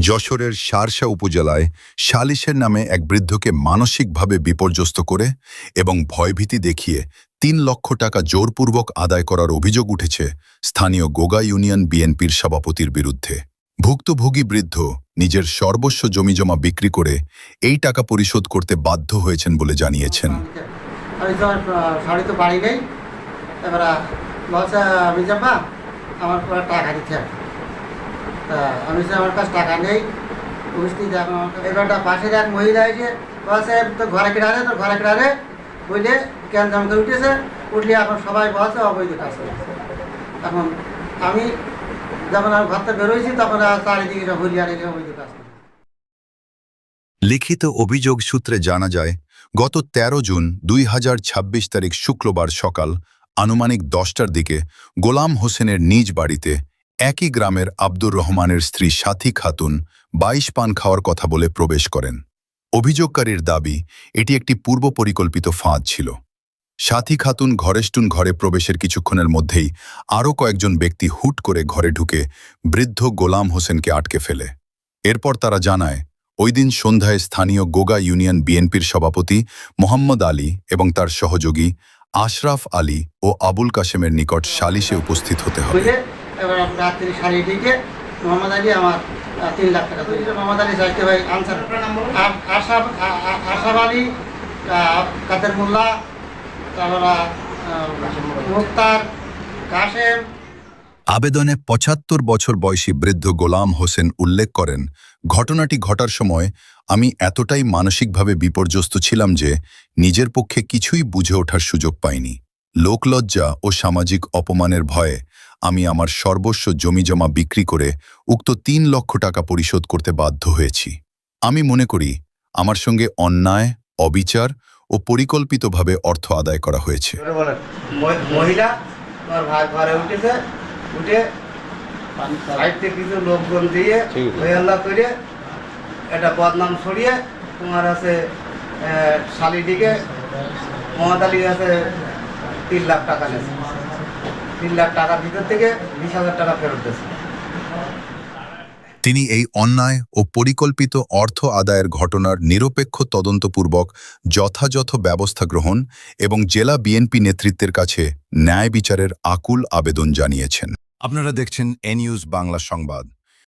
যশোরের শার্শা উপজেলায় সালিশের নামে এক বৃদ্ধকে মানসিকভাবে বিপর্যস্ত করে এবং ভয়ভীতি দেখিয়ে ৩ লক্ষ টাকা জোরপূর্বক আদায় করার অভিযোগ উঠেছে স্থানীয় গোগা ইউনিয়ন বিএনপির সভাপতির বিরুদ্ধে। ভুক্তভোগী বৃদ্ধ নিজের সর্বস্ব জমিজমা বিক্রি করে এই টাকা পরিশোধ করতে বাধ্য হয়েছেন বলে জানিয়েছেন। আমি তো শাড়ি তো বাড়ি নেই, এবার বলছে বিজাম্মা আমার পরে টাকা দিতে হবে। তা আমি যে আমার কাছে টাকা নেই বুঝতেই দেখো। এবারটা পাশের এক মহিলা এসে বলছে তো ঘরে কিনারে তো ঘরে কিনারে বুঝলে কেন জাম করে উঠেছে, উঠলে এখন সবাই বলছে অবৈধ কাজ করেছে। এখন আমি যখন আমি ঘর থেকে বেরোইছি তখন চারিদিকে সব হরিয়ার অবৈধ কাজ করে। লিখিত অভিযোগ সূত্রে জানা যায়, গত ১৩ জুন ২০২৬ তারিখ শুক্রবার সকাল আনুমানিক ১০টার দিকে গোলাম হোসেনের নিজ বাড়িতে একই গ্রামের আব্দুর রহমানের স্ত্রী সাথী খাতুন ২২ পান খাওয়ার কথা বলে প্রবেশ করেন। অভিযোগকারীর দাবি এটি একটি পূর্ব পরিকল্পিত ফাঁদ ছিল। সাথী খাতুন ঘরেস্টুন ঘরে প্রবেশের কিছুক্ষণের মধ্যেই আরও কয়েকজন ব্যক্তি হুট করে ঘরে ঢুকে বৃদ্ধ গোলাম হোসেনকে আটকে ফেলে। এরপর তারা জানায়, ওই দিন সন্ধ্যায় স্থানীয় গোগা ইউনিয়ন বিএনপির সভাপতি মোহাম্মদ আলী এবং তার সহযোগী আশরাফ আলী ও আবুল কাশেমের নিকট সালিশে উপস্থিত হতে হবে। এবার রাত্রি সাড়ে দিকে মোহাম্মদ আলী আমার ৩ লাখ টাকা তৈরি। মোহাম্মদ আলী চাইতে ভাই আনসার আশরাফ আলী, কাদের মোল্লা, তারপর মুক্তার, কাশেম। আবেদনে ৭৫ বছর বয়সী বৃদ্ধ গোলাম হোসেন উল্লেখ করেন, ঘটনাটি ঘটার সময় আমি এতটাই মানসিকভাবে বিপর্যস্ত ছিলাম যে নিজের পক্ষে কিছুই বুঝে ওঠার সুযোগ পাইনি। লোকলজ্জা ও সামাজিক অপমানের ভয়ে আমি আমার সর্বস্ব জমিজমা বিক্রি করে উক্ত ৩ লক্ষ টাকা পরিশোধ করতে বাধ্য হয়েছি। আমি মনে করি আমার সঙ্গে অন্যায়, অবিচার ও পরিকল্পিতভাবে অর্থ আদায় করা হয়েছে। মহিলা আমার ভাই ঘরে উঠেছে, উঠে সাইডে কিছু লোকজন দিয়ে হইয়াল্লা করে একটা বদনাম ছড়িয়ে তোমার আছে শালিটিকে মোহাম্মদ আলী আছে ৩ লাখ টাকা নিয়েছে। ৩ লাখ টাকার ভিতর থেকে ২০,০০০ টাকা ফেরত দিয়েছে। তিনি এই অন্যায় ও পরিকল্পিত অর্থ আদায়ের ঘটনার নিরপেক্ষ তদন্তপূর্বক যথাযথ ব্যবস্থা গ্রহণ এবং জেলা বিএনপি নেতৃত্বের কাছে ন্যায় বিচারের আকুল আবেদন জানিয়েছেন। আপনারা দেখছেন এ নিউজ বাংলা সংবাদ।